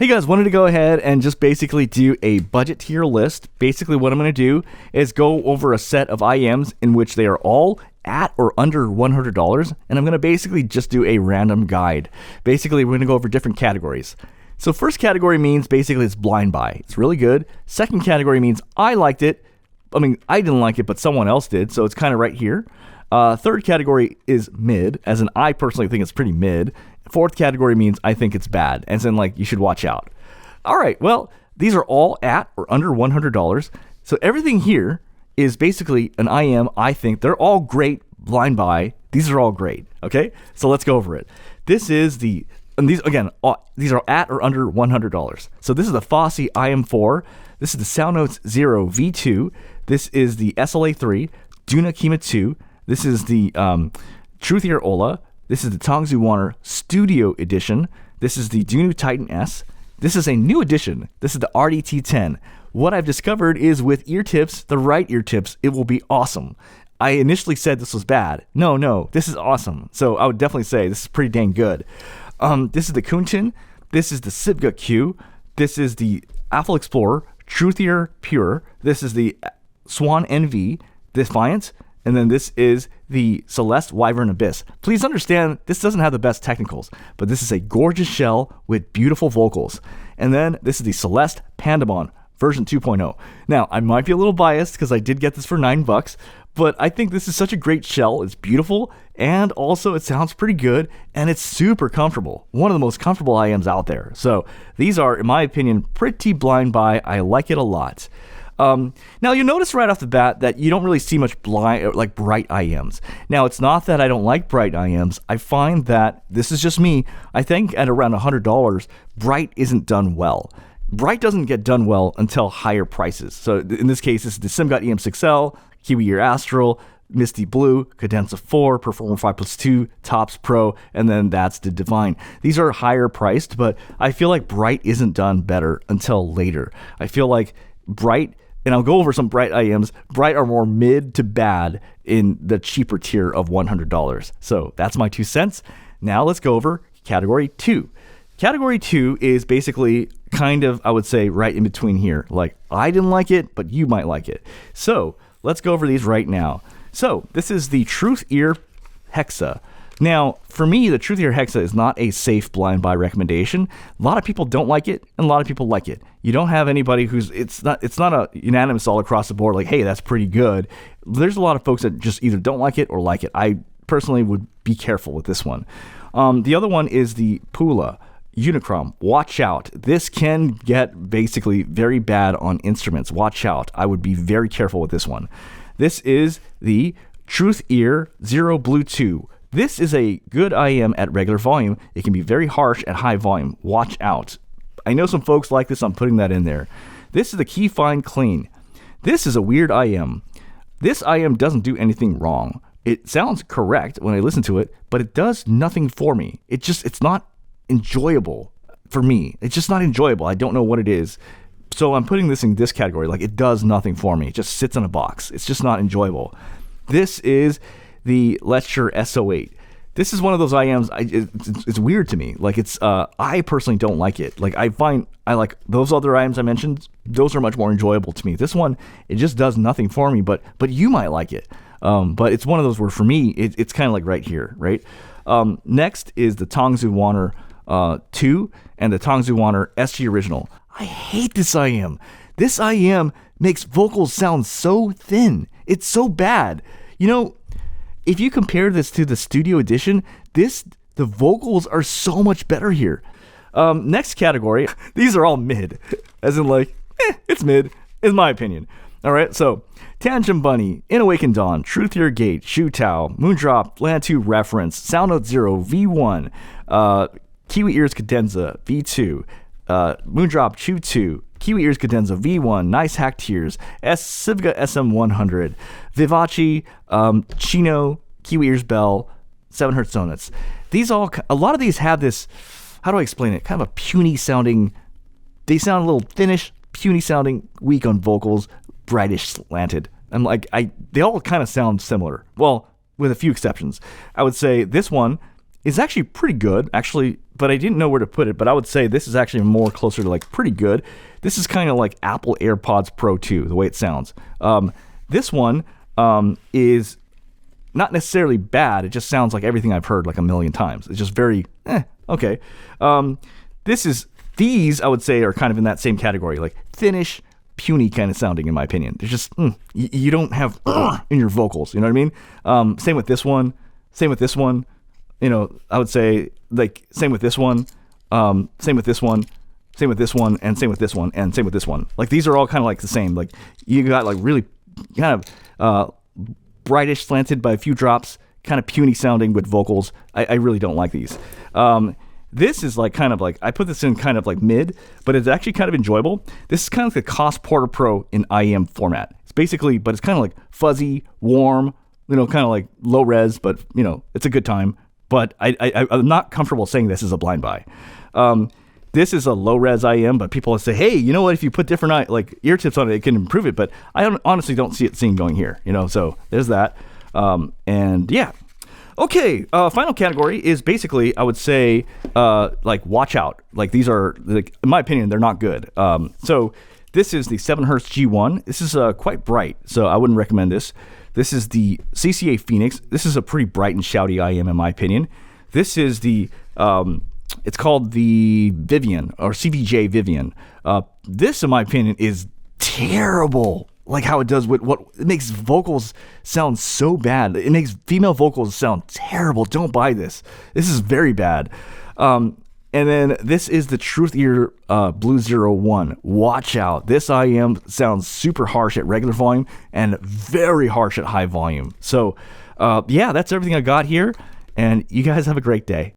Hey guys, wanted to go ahead and just basically do a budget tier list. Basically what I'm going to do is go over a set of IEMs in which they are all at or under $100, and I'm going to basically just do a random guide. Basically, we're going to go over different categories. So first category means basically it's blind buy. It's really good. Second category means I liked it. I mean, I didn't like it, but someone else did, so it's kind of right here. Third category is mid, as in I personally think it's pretty mid. Fourth category means I think it's bad, as in like you should watch out. All right, well, these are all at or under $100. So everything here is basically an IEM. I think they're all great blind buy. These are all great, okay? So let's go over it. This is the, and these again, these are at or under $100. So this is the Fosse IM4. This is the Soundnotes Zero V2. This is the SLA3, Duna Kima 2. This is the Truth Ear Ola. This is the Tongzu Warner Studio Edition. This is the Dunu Titan S. This is a new edition. This is the RDT10. What I've discovered is with ear tips, the right ear tips, it will be awesome. I initially said this was bad. No, this is awesome. So I would definitely say this is pretty dang good. This is the Kunchin. This is the Sibga Q. This is the Apple Explorer Truth Ear Pure. This is the Swan NV Defiant. And then this is the Celeste Wyvern Abyss. Please understand, this doesn't have the best technicals, but this is a gorgeous shell with beautiful vocals. And then this is the Celeste Pandemon version 2.0. Now, I might be a little biased because I did get this for $9, but I think this is such a great shell. It's beautiful, and also it sounds pretty good, and it's super comfortable. One of the most comfortable IEMs out there. So these are, in my opinion, pretty blind buy. I like it a lot. Now you'll notice right off the bat that you don't really see much bright IEMs. Now it's not that I don't like bright IEMs. I find that, this is just me, I think at around $100, bright isn't done well. Bright doesn't get done well until higher prices. So in this case, this is the SimGot EM6L, Kiwi Ear Astral, Misty Blue, Cadenza 4, Performer 5+2, Tops Pro, and then that's the Divine. These are higher priced, but I feel like bright isn't done better until later. I feel like bright, and I'll go over some bright IEMs. Bright are more mid to bad in the cheaper tier of $100. So that's my 2 cents. Now let's go over category 2. Category 2 is basically kind of, I would say, right in between here. Like, I didn't like it, but you might like it. So let's go over these right now. So this is the Truth Ear Hexa. Now, for me, the Truth Ear Hexa is not a safe blind buy recommendation. A lot of people don't like it, and a lot of people like it. You don't have anybody who's, it's not a unanimous all across the board, like, hey, that's pretty good. There's a lot of folks that just either don't like it or like it. I personally would be careful with this one. The other one is the Pula Unicron. Watch out. This can get basically very bad on instruments. Watch out. I would be very careful with this one. This is the Truth Ear Zero Blue 2. This is a good IEM at regular volume. It can be very harsh at high volume. Watch out. I know some folks like this. I'm putting that in there. This is the Key Fine Clean. This is a weird IEM. This IEM doesn't do anything wrong. It sounds correct when I listen to it, but it does nothing for me. It's not enjoyable for me. It's just not enjoyable. I don't know what it is. So I'm putting this in this category. Like, it does nothing for me. It just sits in a box. It's just not enjoyable. This is the Lecture SO8. This is one of those IEMs, it's weird to me. Like, it's, I personally don't like it. Like, I like those other IEMs I mentioned, those are much more enjoyable to me. This one, it just does nothing for me, but you might like it. But it's one of those where, for me, it's kind of like right here, right? Next is the Tongzu Warner 2 and the Tongzu Warner SG Original. I hate this IEM. This IEM makes vocals sound so thin. It's so bad. You know, if you compare this to the Studio Edition, the vocals are so much better here. Next category, these are all mid. As in, like, it's mid, in my opinion. All right, so Tangent Bunny, In Awakened Dawn, Truth Ear Gate, Shu Tao, Moondrop, Land 2 Reference, Soundnote Zero, V1, Kiwi Ears Cadenza, V2, Moondrop, Chew 2, Kiwi Ears Cadenza, V1, Nice Hack Tears, Sivga SM100, Vivace, Chino, Kiwi Ears Bell, 7 Hertz Donuts. A lot of these have this, how do I explain it? Kind of a puny sounding, they sound a little thinnish, puny sounding, weak on vocals, brightish slanted. And they all kind of sound similar. Well, with a few exceptions. I would say this one is actually pretty good, actually, but I didn't know where to put it. But I would say this is actually more closer to like pretty good. This is kind of like Apple AirPods Pro 2, the way it sounds. This one is not necessarily bad. It just sounds like everything I've heard like a million times. It's just very, okay. These I would say are kind of in that same category, like thinnish, puny kind of sounding, in my opinion. There's just, you don't have in your vocals, you know what I mean? Same with this one. Same with this one. You know, I would say like same with this one, same with this one, same with this one, and same with this one, and same with this one. Like these are all kind of like the same. Like you got like really kind of brightish, slanted by a few drops, kind of puny sounding with vocals. I really don't like these. This is like kind of like, I put this in kind of like mid, but it's actually kind of enjoyable. This is kind of like the Koss Porter Pro in IEM format. It's basically, but it's kind of like fuzzy, warm, you know, kind of like low res, but you know, it's a good time. But I'm not comfortable saying this is a blind buy. This is a low res IEM, but people say, hey, you know what? If you put different like ear tips on it, it can improve it. But I honestly don't see it going here, you know. So there's that. And yeah. Okay, final category is basically, I would say, like watch out. Like these are, like, in my opinion, they're not good. So this is the 7 Hz G1. This is quite bright, so I wouldn't recommend this. This is the CCA Phoenix. This is a pretty bright and shouty IEM, in my opinion. This is the, it's called the Vivian, or CVJ Vivian. This, in my opinion, is terrible. Like how it does with what it makes vocals sound so bad. It makes female vocals sound terrible. Don't buy this. This is very bad. And then this is the Truth Ear Blue 01. Watch out. This IEM sounds super harsh at regular volume and very harsh at high volume. So yeah, that's everything I got here. And you guys have a great day.